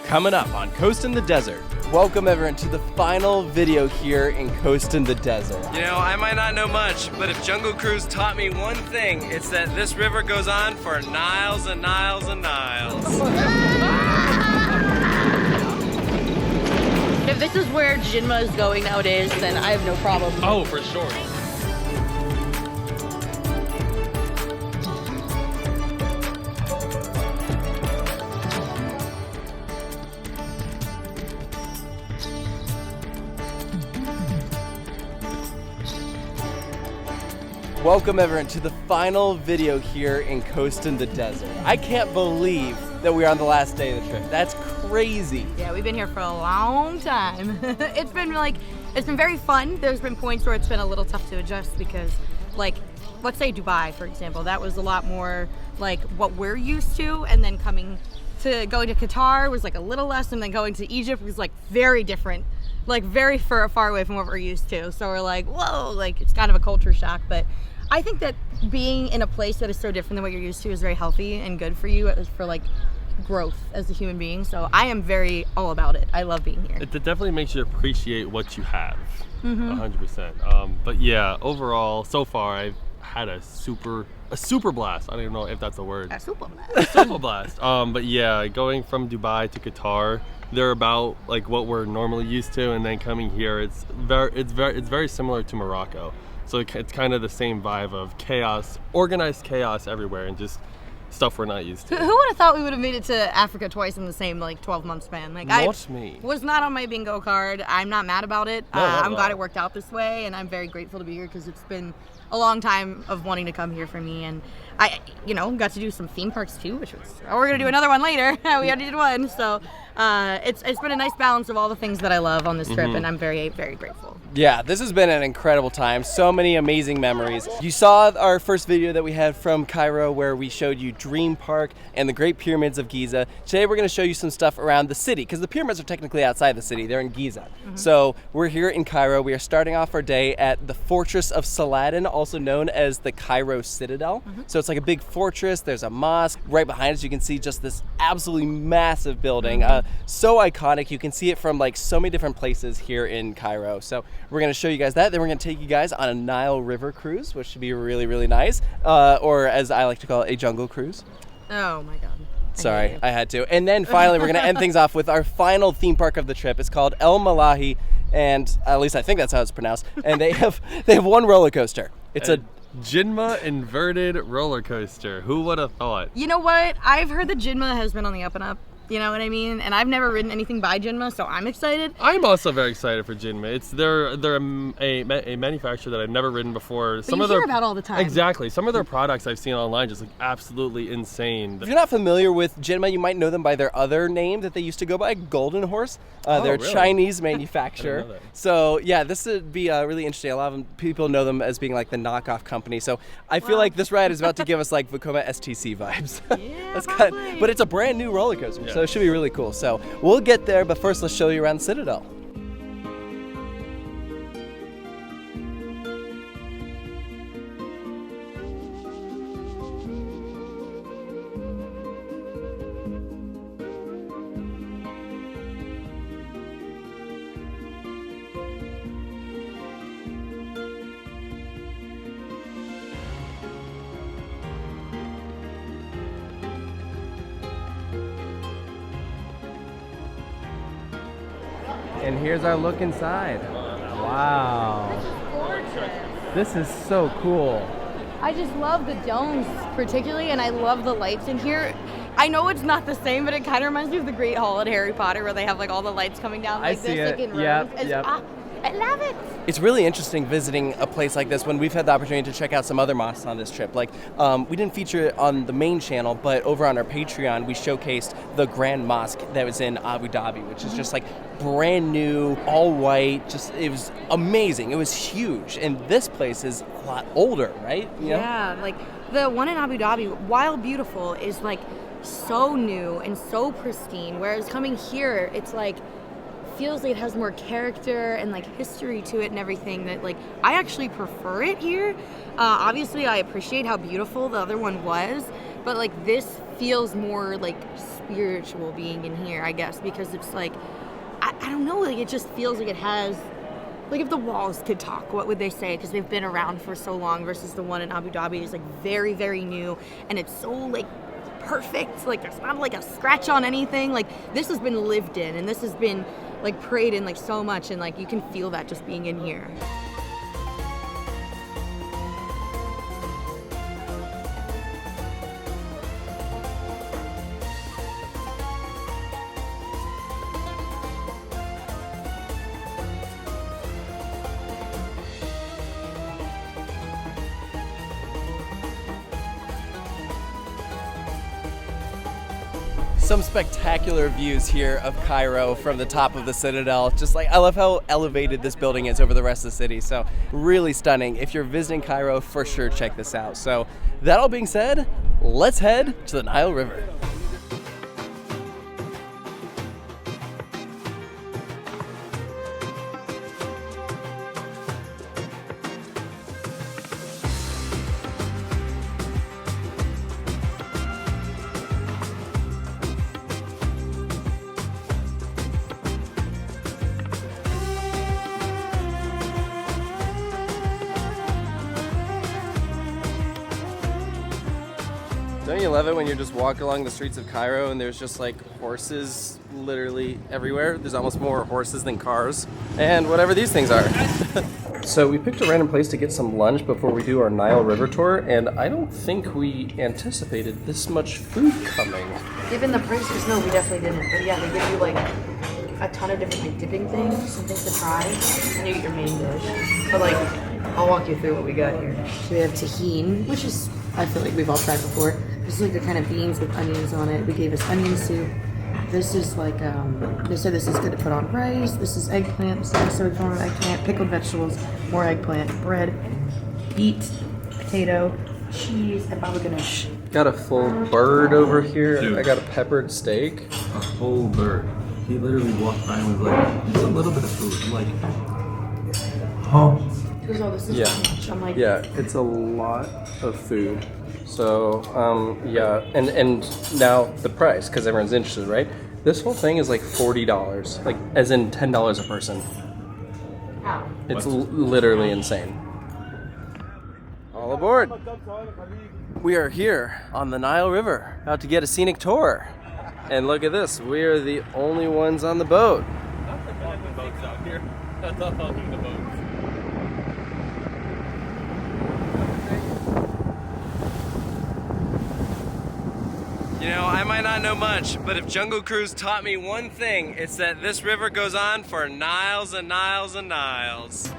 coming up on Coastin the Desert. Welcome everyone to the final video here in Coastin the Desert. You know, I might not know much, but if Jungle Cruise taught me one thing, it's that this river goes on for miles and miles and miles. If this is where Jinma is going nowadays, then I have no problem. Oh, for sure. Welcome everyone to the final video here in Coastin the Desert. I can't believe that we're on the last day of the trip. That's crazy. Yeah, we've been here for a long time. It's been very fun. There's been points where it's been a little tough to adjust because, like, let's say Dubai, for example, that was a lot more like what we're used to, and then going to Qatar was like a little less, and then going to Egypt was like very different, like very far away from what we're used to. So we're like, whoa, like it's kind of a culture shock. But I think that being in a place that is so different than what you're used to is very healthy and good for you, for like growth as a human being. So I am very all about it. I love being here. It definitely makes you appreciate what you have, 100%. But yeah, overall, so far I've had a super blast. I don't even know if that's a word. A super blast. A super blast. But yeah, going from Dubai to Qatar, they're about like what we're normally used to, and then coming here, it's very similar to Morocco. So it's kind of the same vibe of chaos, organized chaos everywhere, and just stuff we're not used to. Who would have thought we would have made it to Africa twice in the same like 12-month span? Like, Not me. Was not on my bingo card. I'm not mad about it. No, I'm glad it worked out this way, and I'm very grateful to be here because it's been a long time of wanting to come here for me, and I, got to do some theme parks too, which was, we're gonna do another one later. We already did one, so it's been a nice balance of all the things that I love on this trip, and I'm very, very grateful. Yeah, this has been an incredible time. So many amazing memories. You saw our first video that we had from Cairo where we showed you Dream Park and the Great Pyramids of Giza. Today we're going to show you some stuff around the city because the pyramids are technically outside the city. They're in Giza. So we're here in Cairo. We are starting off our day at the Fortress of Saladin, also known as the Cairo Citadel. So it's like a big fortress. There's a mosque. Right behind us you can see just this absolutely massive building. So iconic. You can see it from like so many different places here in Cairo. So we're going to show you guys that. Then we're going to take you guys on a Nile River cruise, which should be really, really nice. Or as I like to call it, a jungle cruise. Oh my God. Sorry, I had to. And then finally, we're going to end things off with our final theme park of the trip. It's called El Malahy, and at least I think that's how it's pronounced. And they have one roller coaster. It's a Jinma inverted roller coaster. Who would have thought? You know what? I've heard that Jinma has been on the up and up. You know what I mean? And I've never ridden anything by Jinma, so I'm excited. I'm also very excited for Jinma. They're a manufacturer that I've never ridden before. But you hear about all the time. Exactly. Some of their products I've seen online just look absolutely insane. If you're not familiar with Jinma, you might know them by their other name that they used to go by, Golden Horse. They're a really? Chinese manufacturer. I didn't know that. So yeah, this would be really interesting. A lot of people know them as being like the knockoff company. So I feel like this ride is about to give us like Vekoma STC vibes. Yeah, But it's a brand new roller coaster. Yeah. So it should be really cool. So we'll get there, but first let's show you around the Citadel. And here's our look inside. Wow. This is so cool. I just love the domes particularly, and I love the lights in here. I know it's not the same, but it kind of reminds me of the Great Hall at Harry Potter where they have like all the lights coming down like see this, it. like in rows. Yep. I love it. It's really interesting visiting a place like this when we've had the opportunity to check out some other mosques on this trip. Like, we didn't feature it on the main channel, but over on our Patreon, we showcased the Grand Mosque that was in Abu Dhabi, which is just like brand new, all white. Just, it was amazing. It was huge. And this place is a lot older, right? You know? Yeah, like the one in Abu Dhabi, while beautiful, is like so new and so pristine. Whereas coming here, it's like, feels like it has more character and like history to it and everything that like I actually prefer it here. Obviously I appreciate how beautiful the other one was, but like this feels more like spiritual being in here, I guess, because it's like, I don't know, like it just feels like it has, like if the walls could talk, what would they say? Because they've been around for so long versus the one in Abu Dhabi is like very, very new, and it's so like perfect, like there's not like a scratch on anything. Like this has been lived in, and this has been like prayed in like so much, and like you can feel that just being in here. Some spectacular views here of Cairo from the top of the Citadel. Just like, I love how elevated this building is over the rest of the city. So really stunning. If you're visiting Cairo, for sure check this out. So that all being said, let's head to the Nile River. Don't you love it when you're just walking along the streets of Cairo and there's just like horses literally everywhere? There's almost more horses than cars, and whatever these things are. So we picked a random place to get some lunch before we do our Nile River tour, and I don't think we anticipated this much food coming. Given the prices, no, we definitely didn't. But yeah, they give you like a ton of different like dipping things, some things to try, and you get your main dish. But like, I'll walk you through what we got here. So we have tahine, which is, I feel like we've all tried before. This is like the kind of beans with onions on it. They gave us onion soup. This is like, they said this is good to put on rice. This is eggplant. So we put on eggplant, pickled vegetables, more eggplant, bread, beet, potato, cheese, and baba ganoush. Got a full bird over here. Dude. I got a peppered steak. A whole bird. He literally walked by and was like, "Just a little bit of food." I'm like, "Oh." He goes, "Oh, this is Yeah. too much." I'm like, Yeah, it's a lot of food. So, yeah, and now the price, because everyone's interested, right? This whole thing is like $40, like as in $10 a person. wow. It's literally insane. All aboard. We are here on the Nile River, about to get a scenic tour. And look at this, we are the only ones on the boat. You know, I might not know much, but if Jungle Cruise taught me one thing, it's that this river goes on for miles and miles and miles.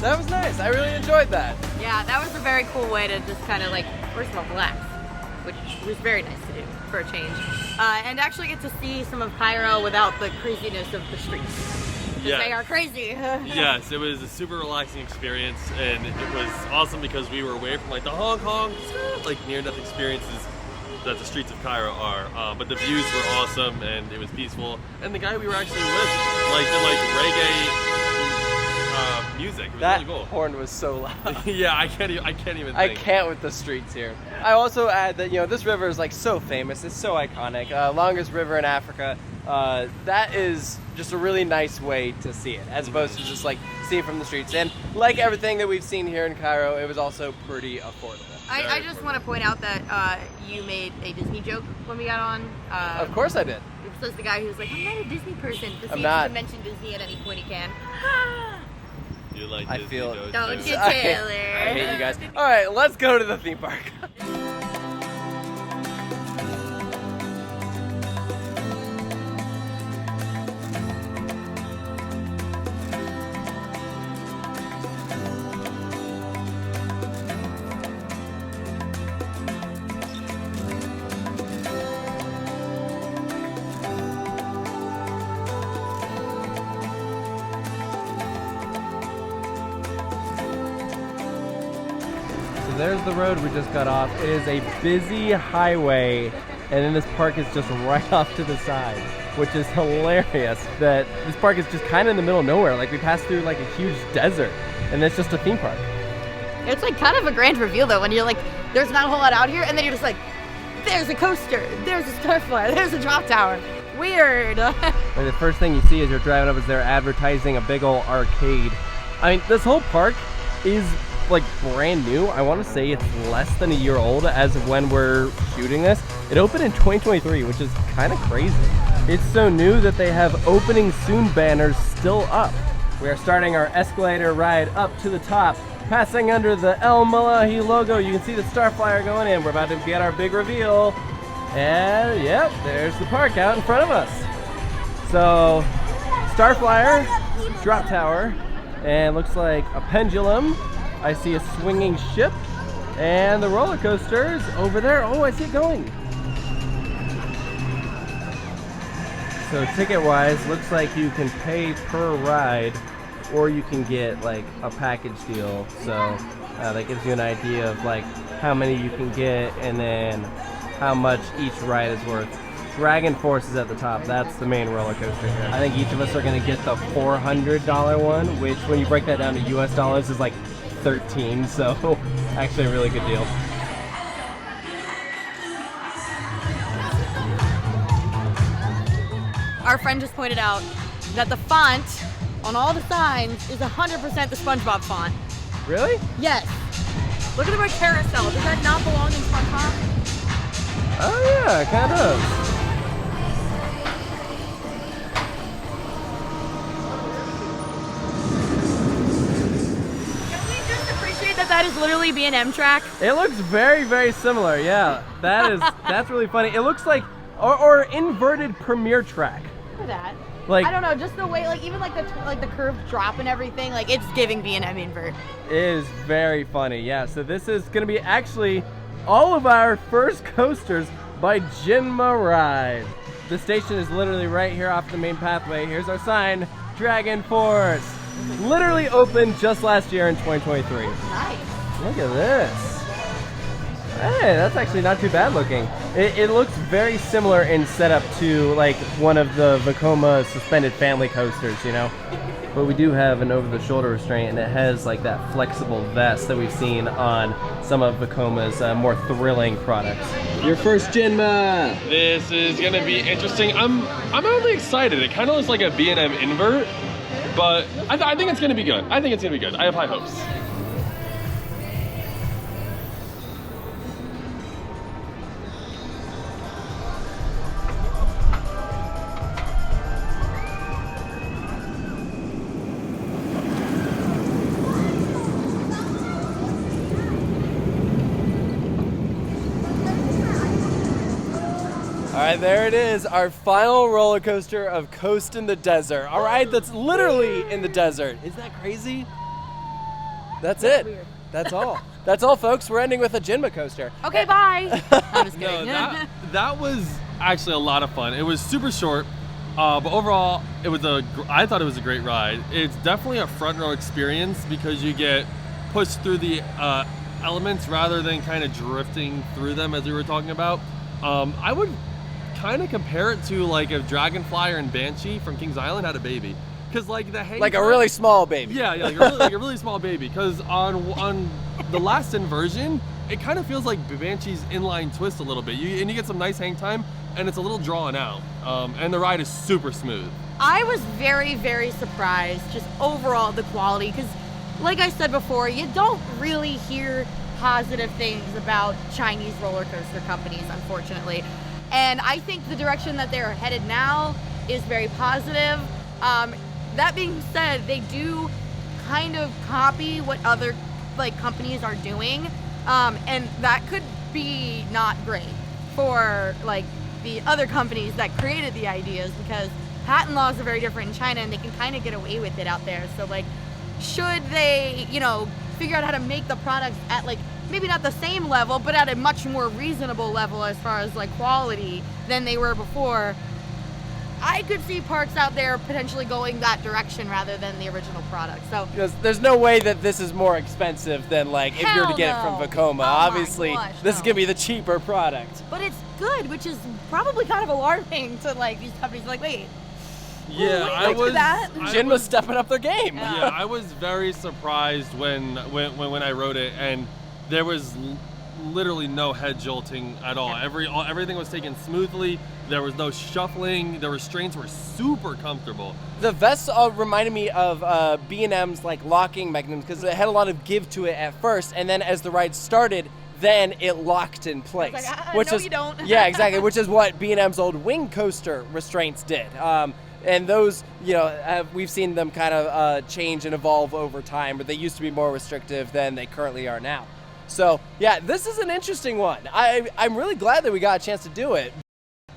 That was nice, I really enjoyed that. Yeah, that was a very cool way to just kind of like, first of all, relax, which was very nice to do for a change. And actually get to see some of Cairo without the craziness of the streets. 'Cause Yeah. they are crazy. Yes, it was a super relaxing experience, and it was awesome because we were away from like the Hong Kong, like near-death experiences that the streets of Cairo are. But the views were awesome, and it was peaceful. And the guy we were actually with, like, did like reggae music. It was That really cool. horn was so loud. Yeah, I can't even think. I can't with the streets here. I also add that, you know, this river is like so famous, it's so iconic, longest river in Africa. That is just a really nice way to see it, as opposed to just like see it from the streets. And like everything that we've seen here in Cairo, it was also pretty affordable. I just want to point out that you made a Disney joke when we got on. Of course I did. Says the guy who's like, I'm not a Disney person. To see if he not. can mention Disney at any point he can. You like I Disney, feel- Don't you, I Taylor? hate you guys. All right, let's go to the theme park. So there's the road we just got off. It is a busy highway, and then this park is just right off to the side, which is hilarious that this park is just kind of in the middle of nowhere. Like we passed through like a huge desert, and it's just a theme park. It's like kind of a grand reveal though when you're like, there's not a whole lot out here, and then you're just like, there's a coaster, there's a Starflyer, there's a drop tower. Weird. Like the first thing you see as you're driving up is they're advertising a big old arcade. I mean, this whole park is like brand new. I want to say it's less than a year old as of when we're shooting this. It opened in 2023, which is kind of crazy. It's so new that they have opening soon banners still up. We are starting our escalator ride up to the top, passing under the El Malahy logo. You can see the Starflyer going in. We're about to get our big reveal. And yep, there's the park out in front of us. So, Starflyer, drop tower, and looks like a pendulum. I see a swinging ship, and the roller coasters over there. Oh, I see it going. So ticket-wise, looks like you can pay per ride, or you can get like a package deal. So that gives you an idea of like how many you can get, and then how much each ride is worth. Dragon Force is at the top. That's the main roller coaster here. I think each of us are going to get the $400 one, which when you break that down to US dollars is like 13, so actually a really good deal. Our friend just pointed out that the font on all the signs is 100% the SpongeBob font. Really? Yes. Look at the word carousel. Does that not belong in SpongeBob? Oh yeah, it kind of does. Can we just appreciate that that is literally B&M track? It looks very, very similar. Yeah, that's really funny. It looks like or inverted Premiere track. Look at that. Like, I don't know, just the way, like even like the curved drop and everything, like it's giving B&M invert. It is very funny. Yeah. So this is gonna be actually all of our first coasters by Jinma Ride. The station is literally right here off the main pathway. Here's our sign, Dragon Force. Literally opened just last year in 2023. Nice. Look at this. Hey, that's actually not too bad looking. It looks very similar in setup to like one of the Vekoma suspended family coasters, you know? But we do have an over-the-shoulder restraint, and it has like that flexible vest that we've seen on some of Vekoma's more thrilling products. Your first Jinma! This is gonna be interesting. I'm really excited. It kind of looks like a B&M invert, but I think it's gonna be good. I think it's gonna be good. I have high hopes. All right, there it is, our final roller coaster of Coastin the Desert. A ride that's literally in the desert. Isn't that crazy? That's it. Weird. That's all. That's all, folks. We're ending with a Jinma coaster. Okay, bye. I'm just No, kidding. that was actually a lot of fun. It was super short, but overall, I thought it was a great ride. It's definitely a front row experience because you get pushed through the elements rather than kind of drifting through them as we were talking about. I would kind of compare it to like if Dragonflyer and Banshee from Kings Island had a baby, because like the hang Like a really small baby. yeah like a really small baby, because on the last inversion it kind of feels like Banshee's inline twist a little bit. You get some nice hang time, and it's a little drawn out, and the ride is super smooth. I was very, very surprised just overall the quality, because like I said before, you don't really hear positive things about Chinese roller coaster companies, unfortunately. And I think the direction that they're headed now is very positive. That being said, they do kind of copy what other like companies are doing, and that could be not great for like the other companies that created the ideas, because patent laws are very different in China and they can kind of get away with it out there. So like, should they, you know, figure out how to make the products at like maybe not the same level, but at a much more reasonable level as far as like quality than they were before, I could see parks out there potentially going that direction rather than the original product. So there's no way that this is more expensive than like if you were to get it from no. Vekoma. Oh Obviously, my gosh, this is no. gonna be the cheaper product. but it's good, which is probably kind of alarming to like these companies. Like, wait, Yeah, wait, I like was. that? Jinma's stepping up their game. Yeah, I was very surprised when I wrote it, and there was literally no head jolting at all. Everything was taken smoothly. There was no shuffling. The restraints were super comfortable. The vests reminded me of B&M's like locking mechanisms, because it had a lot of give to it at first, and then as the ride started, then it locked in place. Like, no, you don't. Yeah, exactly. Which is what B&M's old wing coaster restraints did. And those, you know, we've seen them kind of change and evolve over time, but they used to be more restrictive than they currently are now. So yeah, this is an interesting one. I'm really glad that we got a chance to do it.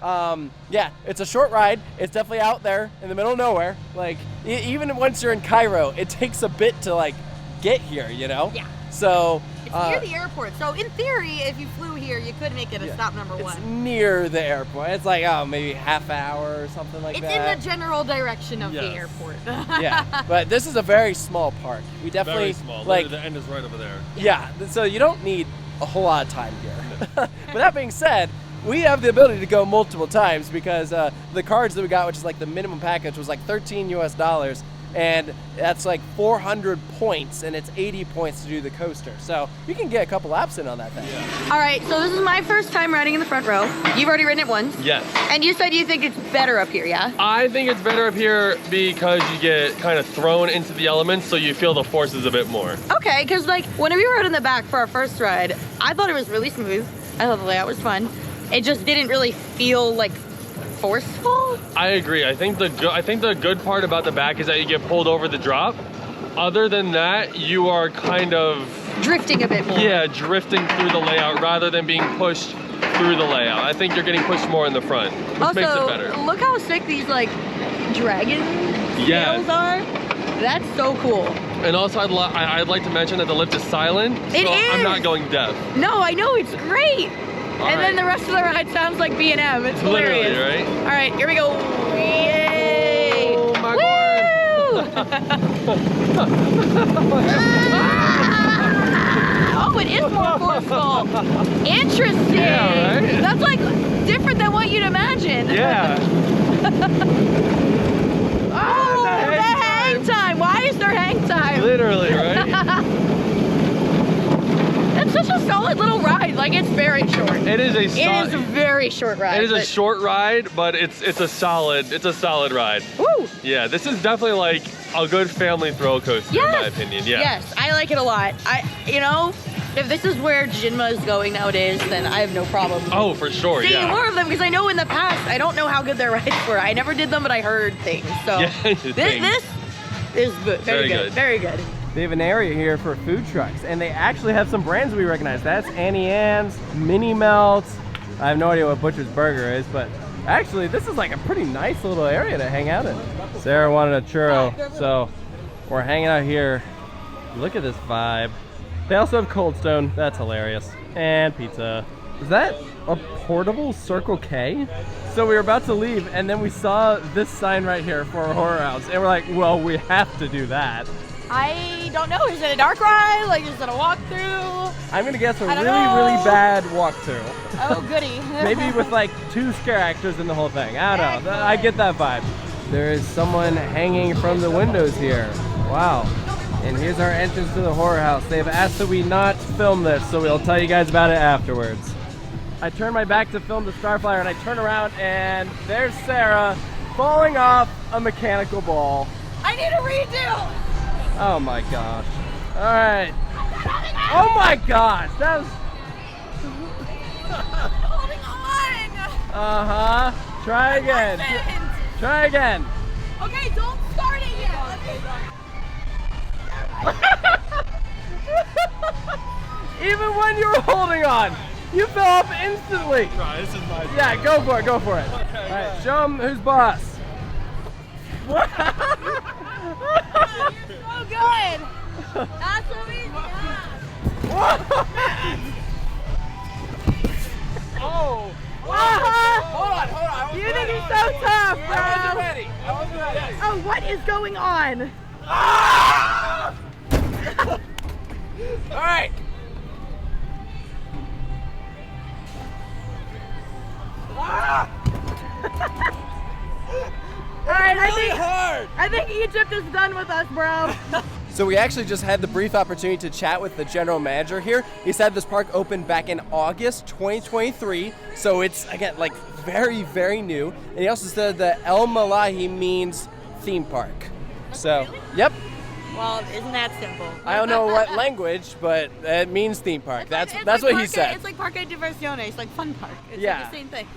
Yeah, it's a short ride. It's definitely out there in the middle of nowhere. Like even once you're in Cairo, it takes a bit to like get here, you know? Yeah. So it's near the airport. So in theory, if you flew here, you could make it a stop number it's one. near the airport. It's like maybe half hour or something like It's that. in the general direction of the Yes. airport. Yeah, but this is a very small park. We definitely Very small. like Literally, the end is right over there. yeah. So you don't need a whole lot of time here. But that being said, we have the ability to go multiple times because the cards that we got, which is like the minimum package, was like $13 US, and that's like 400 points, and it's 80 points to do the coaster. So you can get a couple laps in on that thing. Yeah. All right, so this is my first time riding in the front row. You've already ridden it once. Yes. And you said you think it's better up here, yeah? I think it's better up here because you get kind of thrown into the elements, so you feel the forces a bit more. Okay, because like when we rode in the back for our first ride, I thought it was really smooth. I thought the layout was fun. It just didn't really feel like forceful. I agree. I think the good part about the back is that you get pulled over the drop. Other than that, you are kind of Drifting a bit more. yeah, drifting through the layout rather than being pushed through the layout. I think you're getting pushed more in the front, which Also, makes it better. look how sick these like dragon Yeah. scales are. That's so cool. And also, I'd like to mention that the lift is silent, It so I'm is! not going deaf. No, I know, it's great. All And then right. the rest of the ride sounds like B&M. It's hilarious. Literally, right? All right, here we go. Yay! Oh my Woo! Ah! Oh, it is more forceful. Interesting. Yeah, right? That's like different than what you'd imagine. Yeah. Oh, the the hang hang time. Why is there hang time? Literally, right? It's such a solid little ride. Like, it's very short. It is a It is a very short ride. It is a but- short ride, but it's a solid ride. Woo! Yeah, this is definitely like a good family throw coaster in my opinion. Yeah. Yes, I like it a lot. You know, if this is where Jinma is going nowadays, then I have no problem. Oh, for sure. Seeing Yeah. more of them, because I know in the past, I don't know how good their rides were. I never did them, but I heard things. So Yeah, this is good. Very, Very good. good. Very good. They have an area here for food trucks, and they actually have some brands we recognize. That's Annie Ann's, Mini Melts. I have no idea what Butcher's Burger is, but actually this is like a pretty nice little area to hang out in. Sarah wanted a churro, so we're hanging out here. Look at this vibe. They also have Cold Stone. That's hilarious. And pizza. Is that a portable Circle K? So we were about to leave, and then we saw this sign right here for a horror house, and we're like, well, we have to do that. I don't know. Is it a dark ride? Like, is it a walkthrough? I'm gonna guess a I really, don't really know. bad walkthrough. Oh, goody. Maybe with like 2 scare actors in the whole thing. I don't know. I get that vibe. There is someone hanging from the windows here. Wow. And here's our entrance to the horror house. They've asked that we not film this, so we'll tell you guys about it afterwards. I turn my back to film the Starflyer, and I turn around, and there's Sarah falling off a mechanical ball. I need a redo. Oh my gosh. All right. Oh my gosh. That was... Holding on. Try again. Try again. Okay, don't start it yet. Even when you were holding on, you fell off instantly. Try, this is my turn. Yeah, go for it, go for it. Okay, All right, show them who's boss. You're so good. That's so easy. Oh! Hold on. You think he's so tough, bro? I wasn't ready. Oh, what is going on? All right. All right, Hard. I think Egypt is done with us, bro. So we actually just had the brief opportunity to chat with the general manager here. He said this park opened back in August 2023, so it's, again, like very, very new. And he also said that El Malahy means theme park. So, yep. Well, isn't that simple? I don't know what language, but it means theme park. That's like what he Parque- said. It's like Parque Diversione. It's like fun park. It's Yeah. like the same thing.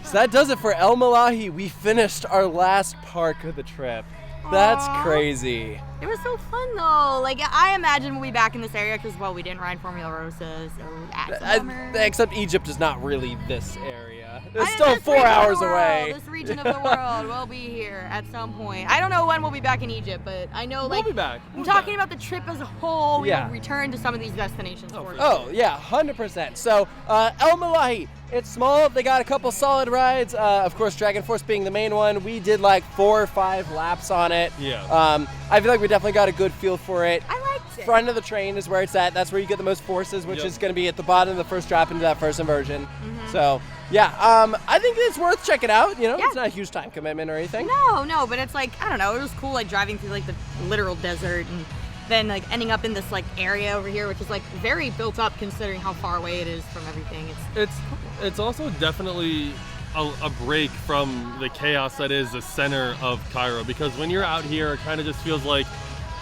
So that does it for El Malahy. We finished our last park of the trip. That's Aw. crazy. It was so fun though. Like I imagine we'll be back in this area because well, we didn't ride Formula Rosa, so that's a bummer. Except Egypt is not really this area. It's I- still this 4 region of the hours world, away. This region of the world will be here at some point. I don't know when we'll be back in Egypt, but I know like We'll be back. I'm talking about the trip as a whole. Yeah. We'll return to some of these destinations. for sure. Oh, yeah, 100%. So, El Malahy, it's small. They got a couple solid rides. Of course, Dragon Force being the main one. We did like 4 or 5 laps on it. Yeah. I feel like we definitely got a good feel for it. I liked it. Front of the train is where it's at. That's where you get the most forces, which Yep. is going to be at the bottom of the first drop into that first inversion. So, yeah, I think it's worth checking out. You know, Yeah. it's not a huge time commitment or anything. No, but it's like I don't know. It was cool, like driving through like the literal desert and then like ending up in this like area over here, which is like very built up considering how far away it is from everything. It's also definitely a break from the chaos that is the center of Cairo, because when you're out here, it kind of just feels like,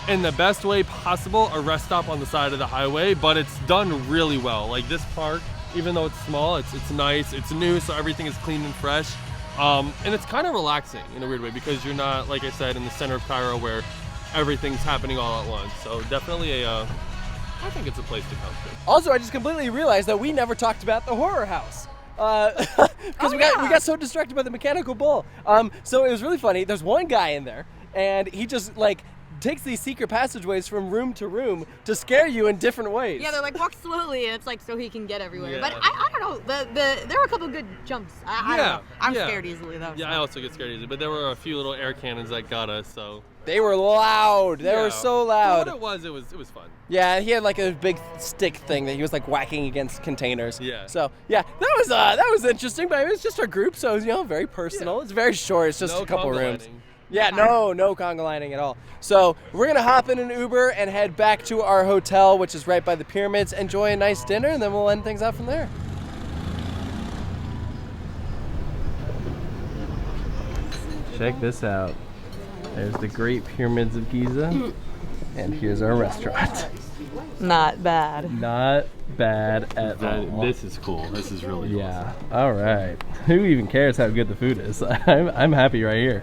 in the best way possible, a rest stop on the side of the highway, but it's done really well. Like this park, even though it's small, it's nice, it's new, so everything is clean and fresh. And it's kind of relaxing in a weird way because you're not, like I said, in the center of Cairo where everything's happening all at once. So definitely I think it's a place to come to. Also, I just completely realized that we never talked about the horror house. Because we got so distracted by the mechanical bull. So it was really funny. There's one guy in there, and he just like takes these secret passageways from room to room to scare you in different ways. Yeah, they're like walk slowly, and it's like so he can get everywhere. Yeah. But I don't know. There were a couple good jumps. I don't know. I'm yeah. scared easily though. Yeah, so. I also get scared easily, but there were a few little air cannons that got us. So They were loud. They were yeah. so For loud. what it was fun. Yeah, he had like a big stick thing that he was like whacking against containers. Yeah. So yeah, that was interesting, but it was just our group, so it was, very personal. Yeah. It's very short. It's just No a couple conga rooms. lining. Yeah, no conga lining at all. So we're gonna hop in an Uber and head back to our hotel, which is right by the pyramids. Enjoy a nice dinner, and then we'll end things out from there. Check this out. There's the Great Pyramids of Giza, and here's our restaurant. Not bad. Not bad at all. This is cool. This is really Yeah. All right. Who even cares how good the food is? I'm happy right here.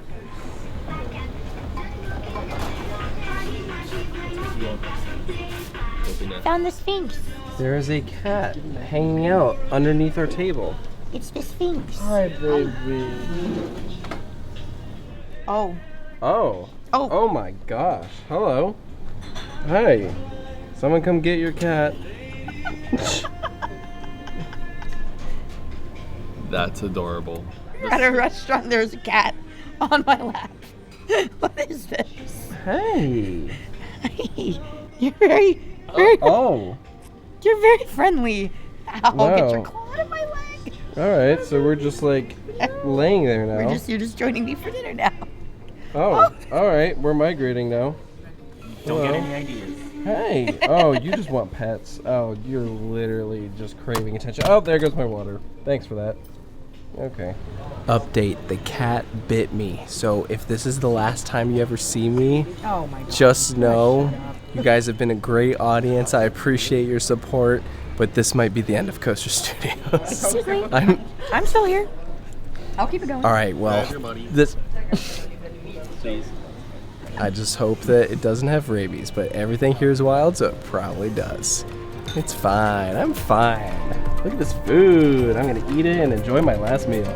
Found the Sphinx. There is a cat hanging out underneath our table. It's the Sphinx. Hi, baby. Oh. Oh. Oh. Oh my gosh. Hello. Hi. Someone come get your cat. That's adorable. At a restaurant, there's a cat on my lap. What is this? Hey. Hey, you're very, Oh. you're very friendly. Ow, Wow. get your claw out of my leg. All right. So we're just like laying there now. You're just joining me for dinner now. Oh. All right. We're migrating now. Don't get Hello. any ideas. Hey. Oh, you just want pets. Oh, you're literally just craving attention. Oh, there goes my water. Thanks for that. Okay. Update. The cat bit me. So if this is the last time you ever see me, Oh my god. just know you guys have been a great audience. I appreciate your support, but this might be the end of Coaster Studios. Excuse me. I'm I'm still here. I'll keep it going. All right, well, this. Please. I just hope that it doesn't have rabies, but everything here is wild, so it probably does. It's fine. I'm fine. Look at this food. I'm gonna eat it and enjoy my last meal.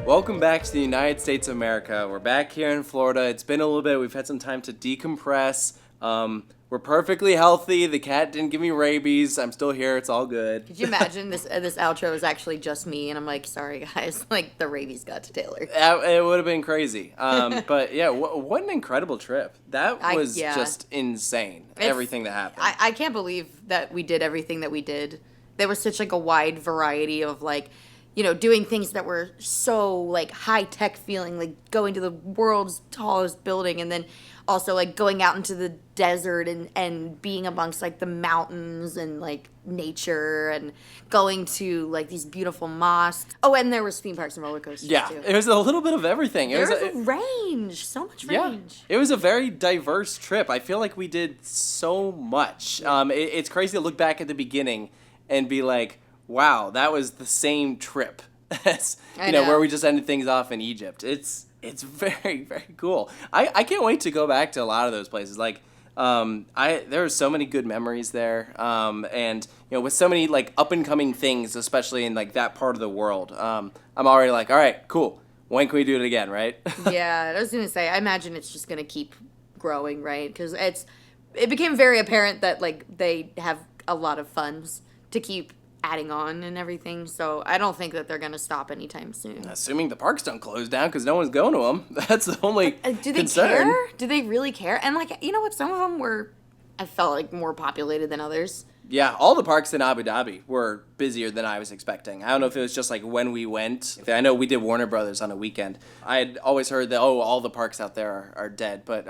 Welcome back to the United States of America. We're back here in Florida. It's been a little bit. We've had some time to decompress. We're perfectly healthy. The cat didn't give me rabies. I'm still here. It's all good. Could you imagine this outro is actually just me, and I'm like, sorry guys, like the rabies got to Taylor. It would have been crazy. But yeah, what an incredible trip. That was just insane. Everything that happened. I can't believe that we did everything that we did. There was such like a wide variety of like, you know, doing things that were so like high tech feeling, like going to the world's tallest building, and then also like going out into the desert and being amongst like the mountains and like nature, and going to like these beautiful mosques. Oh, and there was theme parks and roller coasters too. It was a little bit of everything. There was a range, so much range. It was a very diverse trip. I feel like we did so much. It's crazy to look back at the beginning and be like, wow, that was the same trip as, you know, where we just ended things off in Egypt. It's very, very cool. I can't wait to go back to a lot of those places. Like, there are so many good memories there. And, you know, with so many, like, up-and-coming things, especially in, like, that part of the world, I'm already like, all right, cool. When can we do it again, right? Yeah, I was going to say, I imagine it's just going to keep growing, right? Because it became very apparent that, like, they have a lot of funds to keep adding on and everything, so I don't think that they're going to stop anytime soon. Assuming the parks don't close down because no one's going to them. That's the only do they concern. care? Do they really care? And, like, you know what? Some of them were, I felt like, more populated than others. Yeah, all the parks in Abu Dhabi were busier than I was expecting. I don't know if it was just, like, when we went. I know we did Warner Brothers on a weekend. I had always heard that, all the parks out there are dead, but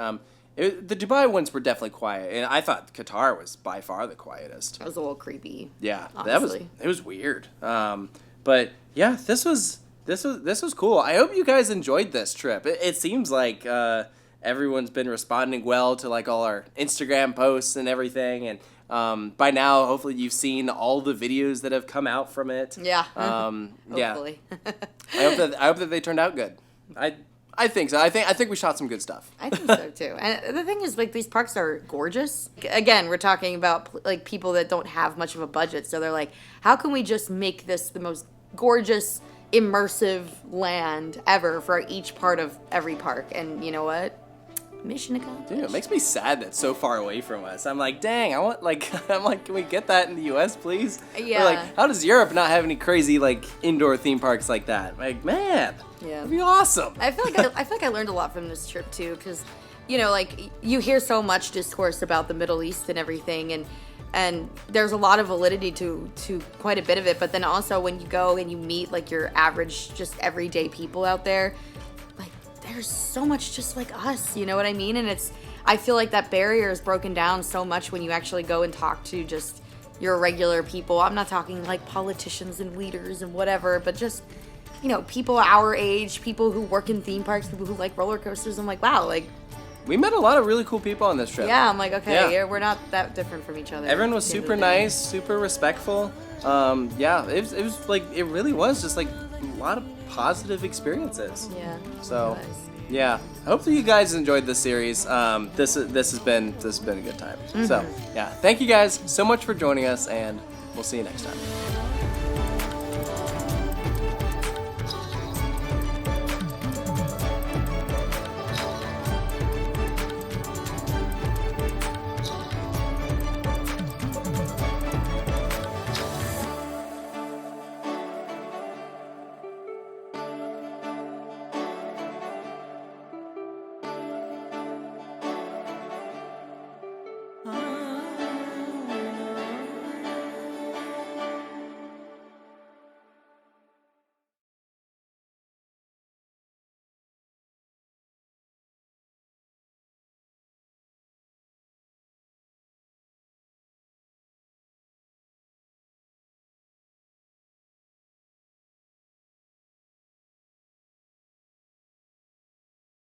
the Dubai ones were definitely quiet, and I thought Qatar was by far the quietest. It was a little creepy. Yeah, honestly. it was weird. But yeah, this was cool. I hope you guys enjoyed this trip. It seems like everyone's been responding well to like all our Instagram posts and everything, and by now hopefully you've seen all the videos that have come out from it. Yeah. Hopefully. I hope that they turned out good. I think so. I think we shot some good stuff. I think so too. And the thing is, like, these parks are gorgeous. Again, we're talking about like people that don't have much of a budget, so they're like, how can we just make this the most gorgeous, immersive land ever for each part of every park? And you know what? Mission accomplished. Dude, it makes me sad that it's so far away from us. I'm like, dang, can we get that in the U.S., please? Yeah. Or like, how does Europe not have any crazy, like, indoor theme parks like that? Like, man, that'd be awesome. I feel like I learned a lot from this trip, too, because, you know, like, you hear so much discourse about the Middle East and everything, and there's a lot of validity to quite a bit of it, but then also when you go and you meet, like, your average, just everyday people out there, there's so much just like us, you know what I mean? And I feel like that barrier is broken down so much when you actually go and talk to just your regular people. I'm not talking like politicians and leaders and whatever, but just, you know, people our age, people who work in theme parks, people who like roller coasters. I'm like, wow, like, we met a lot of really cool people on this trip. yeah, I'm like, okay, yeah, we're not that different from each other. Everyone was super nice, super respectful. Yeah, it was like, it really was just like a lot of positive experiences. Yeah. So, yeah, hopefully you guys enjoyed this series. This has been a good time. So, yeah, thank you guys so much for joining us, and we'll see you next time.